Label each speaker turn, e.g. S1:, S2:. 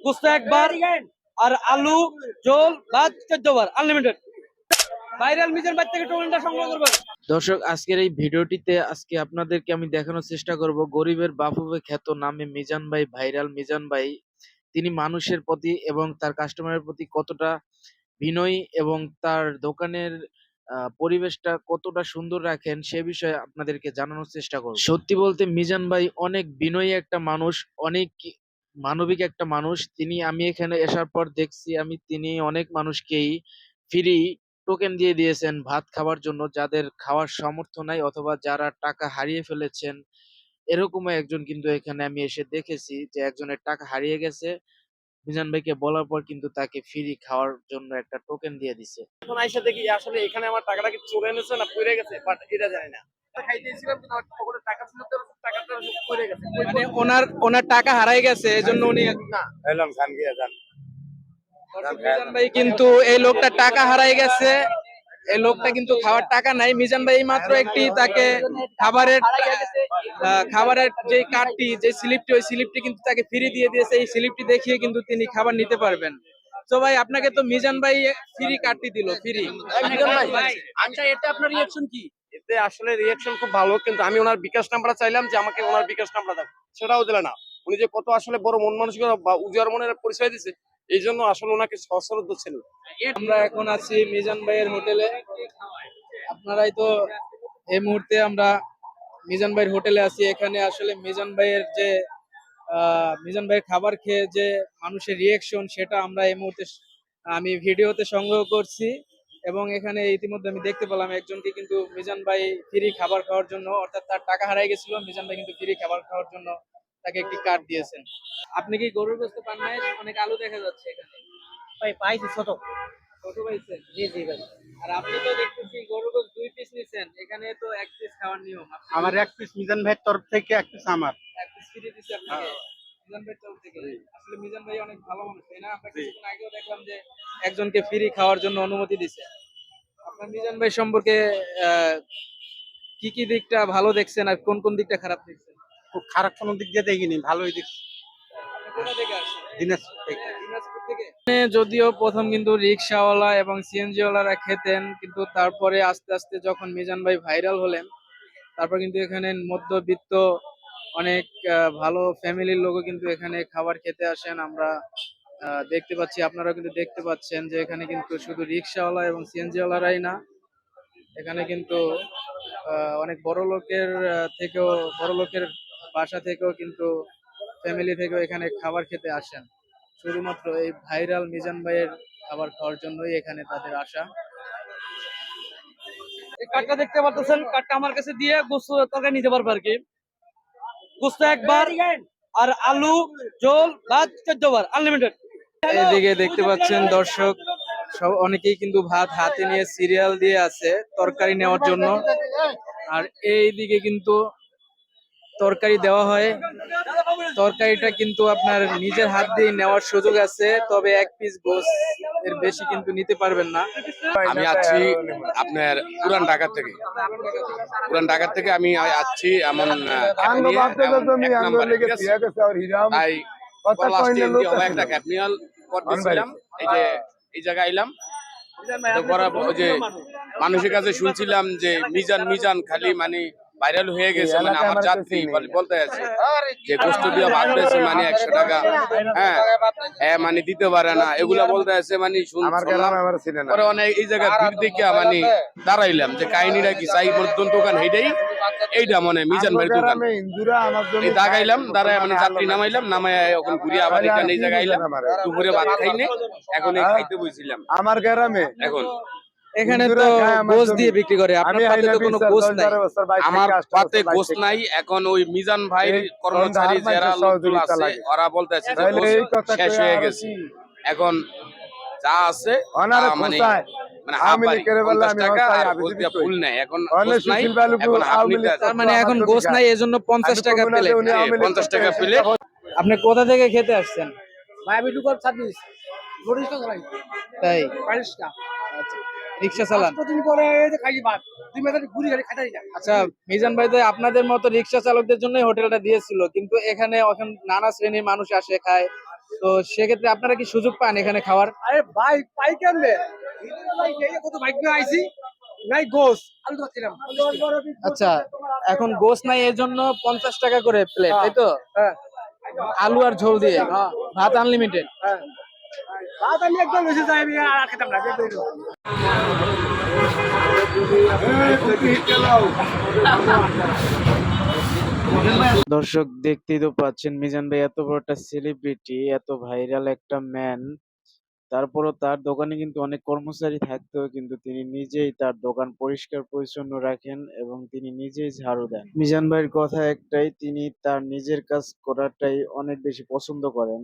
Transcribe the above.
S1: গোস্ত একবার আর আলু ঝোল ভাত 14 বার আনলিমিটেড। ভাইরাল মিজান ভাই থেকে টোকেনটা সংগ্রহ করবেন। দর্শক, আজকের এই ভিডিওটিতে আজকে আপনাদেরকে আমি দেখানোর চেষ্টা করব গরিবের বাফুফে খ্যাত নামে মিজান ভাই, ভাইরাল মিজান ভাই তিনি মানুষের প্রতি এবং তার কাস্টমারের প্রতি কতটা বিনয়ী এবং তার দোকানের পরিবেশটা কতটা সুন্দর রাখেন সে বিষয়ে আপনাদেরকে জানানোর চেষ্টা করব। সত্যি বলতে মিজান ভাই অনেক বিনয়ী একটা মানুষ, অনেক মানবিক একটা মানুষ। আমি এখানে আসার পর দেখছি তিনি অনেক মানুষকেই ফ্রি টোকেন দিয়ে দিয়েছেন ভাত খাওয়ার জন্য, যাদের খাওয়ার সামর্থ্য নাই অথবা যারা টাকা হারিয়ে ফেলেছেন। এরকমই একজন কিন্তু এখানে আমি এসে দেখেছি যে একজনের টাকা হারিয়ে গেছে, মিজান ভাইকে বলার পর কিন্তু তাকে ফ্রি খাওয়ার জন্য একটা টোকেন দিয়ে দিছে।
S2: এখন আইসা দেখি আসলে এখানে আমার টাকাটা কি চলে এনেছে না পড়ে গেছে, বাট এটা জানি না। খাইতেছিলাম কিন্তু আমার পকেটে টাকা ছিল, তো টাকাটা পড়ে গেছে।
S1: মানে ওনার টাকা হারাই গেছে, এজন্য উনি
S2: না
S3: এলাম খান গিয়ে যান।
S1: মিজান ভাই কিন্তু এই লোকটা টাকা হারাই গেছে, এই লোকটা কিন্তু খাওয়ার টাকা নাই। মিজান ভাই মাত্র একটি তাকে খাবারের যে কার্ডটি, যে স্লিপটি, ওই স্লিপটি কিন্তু তাকে ফ্রি দিয়ে দিয়েছে। এই স্লিপটি দেখিয়ে কিন্তু তিনি খাবার নিতে পারবেন। তো ভাই, আপনাকে তো মিজান ভাই ফ্রি কার্ডটি দিল, ফ্রি।
S2: আচ্ছা, এটা আপনার রিঅ্যাকশন কি? এতে আসলে রিঅ্যাকশন খুব ভালো, কিন্তু আমি ওনার বিকাশ নাম্বারটা চাইলাম যে আমাকে ওনার বিকাশ নাম্বারটা দেন, সেটাও দিলে না। উনি যে কত আসলে বড় মন মানসিকতা বা উজার মনের পরিচয় দিছে, এই জন্য আসলে ওনাকে সশ্রদ্ধ ছিল।
S1: আমরা এখন আছি মিজান ভাইয়ের হোটেলে। আপনারাই তো এই মুহূর্তে আমরা মিজান ভাইয়ের হোটেলে আছি। এখানে আসলে মিজান ভাইয়ের খাবার খেয়ে যে মানুষের রিয়েকশন, সেটা আমরা এই মুহূর্তে আমি ভিডিওতে সংগ্রহ করছি। এবং এখানে ইতিমধ্যে আমি দেখতে পেলাম একজনকে কিন্তু মিজান ভাই ফ্রি খাবার খাওয়ার জন্য, অর্থাৎ তার টাকা হারাই গেছিল, মিজান ভাই কিন্তু ফ্রি খাবার খাওয়ার জন্য তাকে একটি কার্ড দিয়েছেন। আপনি কি গরুর গোশত পান নাই? অনেক আলু দেখা যাচ্ছে এখানে।
S2: ভাই পাইছি ছোট।
S1: ছোট পাইছেন?
S2: জি জি ভাই।
S1: আর আপনি তো দেখতেছি গরুর গোশত 2 পিস নিছেন, এখানে তো 1 পিস খাওয়ার নিয়ম।
S3: আমার এক পিস মিজান ভাইয়ের তরফ থেকে, এক পিস আমার।
S1: 1 পিস ফ্রি দিছে আপনাকে মিজান ভাই তরফ থেকে। আসলে মিজান ভাই অনেক ভালো মানুষ, তাই না? আমরা কিছুক্ষণ আগেও দেখলাম যে একজনকে ফ্রি খাওয়ার জন্য অনুমতি দিছে। আপনার মিজান ভাই সম্পর্কে কি কি দিকটা ভালো দেখছেন আর কোন কোন দিকটা খারাপ দেখছেন?
S3: খুব খারাপ কোনো দিক দিয়ে দেখিনি, ভালোই দেখছি।
S1: আপনি কোথা থেকে আসছেন?
S3: দিনাজপুর থেকে।
S1: দিনাজপুর থেকে। যদিও প্রথম কিন্তু রিক্সাওয়ালা এবং সিএনজি ওয়ালারা খেতেন, কিন্তু তারপরে আস্তে আস্তে যখন মিজান ভাই ভাইরাল হলেন, তারপর কিন্তু এখানে মধ্যবিত্ত অনেক ভালো ফ্যামিলির লোকও কিন্তু এখানে খাবার খেতে আসেন। আমরা দেখতে পাচ্ছি, আপনারা কিন্তু দেখতে পাচ্ছেন যে এখানে কিন্তু শুধু রিক্সাওয়ালা এবং সিএনজি ওয়ালারাই না, এখানে কিন্তু অনেক বড় লোকের বাসা থেকেও কিন্তু ফ্যামিলি থেকেও এখানে খাবার খেতে আসেন। শুধুমাত্র এই ভাইরাল মিজান ভাইয়ের খাবার খাওয়ার জন্যই এখানে তাদের আসা। এই কার্ডটা দেখতে পাচ্ছেন, কার্ডটা আমার কাছে দিয়ে গোস্ত তরকারি নিতে পারবে আর কি। গোস্ত একবার আর আলু ঝোল ভাত 14 বার আনলিমিটেড। এদিকে দেখতে পাচ্ছেন দর্শক, অনেকেই কিন্তু ভাত হাতে নিয়ে সিরিয়াল দিয়ে আছে তরকারি নেওয়ার জন্য। আর এইদিকে কিন্তু তরকারি দেওয়া হয়, তরকারিটা কিন্তু আপনার নিজের হাত দিয়ে নেওয়ার সুযোগ আছে, তবে 1 পিস গোস্ত এর বেশি কিন্তু নিতে পারবেন না।
S4: আমি আছি আপনার পুরান ঢাকা থেকে। আমি আসছি এমন একটা ক্যাপনিয়াল করতেছিলাম, এই জায়গায় আইলাম। যে মানুষের কাছে শুনছিলাম যে মিজান খালি মানে ভাইরাল হয়ে গেছে, মানে আমার যাত্রী বলতে আছে যে গোস্ত দিয়ে ভাত পেয়েছে মানে 100 টাকা, হ্যাঁ মানে দিতে পারে না, এগুলা বলতে আছে। মানে পরে অনেক এই জায়গায় ভিড় দেখে মানে দাঁড়াইলাম যে কাহিনীটা কি, চাই মধ্যম দোকান এইটা মানে মিজান ভাইয়ের দোকান। এই দাঁড়ায় মানে যাত্রী নামাইলাম, এখন ঘুরে আবার এখানে এই জায়গায় আইলাম। দুপুরে ভাত খাইনি, এখন এই খাইতে বসছিলাম
S3: আমার গ্রামে।
S4: এখন
S1: এখানে তো গোস্ত দিয়ে বিক্রি করে, আপনার পাতে তো কোনো গোস্ত নাই।
S4: আমার পাতে গোস্ত নাই। এখন ওই মিজান ভাইয়ের কর্মচারী যারা লোকগুলো আছে, ওরা বলতেছে যে গোস্ত শেষ হয়ে গেছে। এখন যা আছে মানে ফুল নাই, এখন গোস্ত নাই। এখন
S1: তার মানে এখন গোস্ত নাই, এজন্য 50 টাকা প্লেট।
S4: 50 টাকা প্লেট।
S1: আপনি কোথা থেকে খেতে আসছেন?
S2: ভাই আমি ঢুকার সার্ভিস রিক্সা চালাই।
S1: তাই?
S2: রিক্সা।
S1: আচ্ছা, রিক্সা চালান?
S2: কতদিন পরে এই যে খাই ভাত 2 মাস ঘুরি গাড়ি খাইতাই না।
S1: আচ্ছা, মিজান ভাই তো আপনাদের মতো রিক্সা চালকদের জন্যই হোটেলটা দিয়েছিল, কিন্তু এখানে এখন নানা শ্রেণীর মানুষ আসে খায়, তো সেক্ষেত্রে আপনারা কি সুযোগ পান এখানে খাওয়ার?
S5: আরে ভাই পাই কেমনে কত ভাগ্য আইছি নাই গোস আলু খাচ্ছিলাম
S1: আচ্ছা, এখন গোস নাই এর জন্য 50 টাকা করে প্লেট, তাই তো?
S5: হ্যাঁ
S1: আলু আর ঝোল দিয়ে ভাত আনলিমিটেড।
S5: হ্যাঁ ভাত আমি একদম বেশি চাই আমি আর খেতাম না একদম দিলো।
S1: দর্শক দেখতেই তো পাচ্ছেন মিজান ভাই এত বড় একটা সেলিব্রিটি, এত ভাইরাল একটা ম্যান, তারপরও তার দোকানে কিন্তু অনেক কর্মচারী থাকতেও কিন্তু তিনি নিজেই তার দোকান পরিষ্কার পরিচ্ছন্ন রাখেন এবং তিনি নিজেই ঝাড়ু দেন। মিজান ভাইয়ের কথা একটাই, তিনি তার নিজের কাজ করাটাই অনেক বেশি পছন্দ করেন।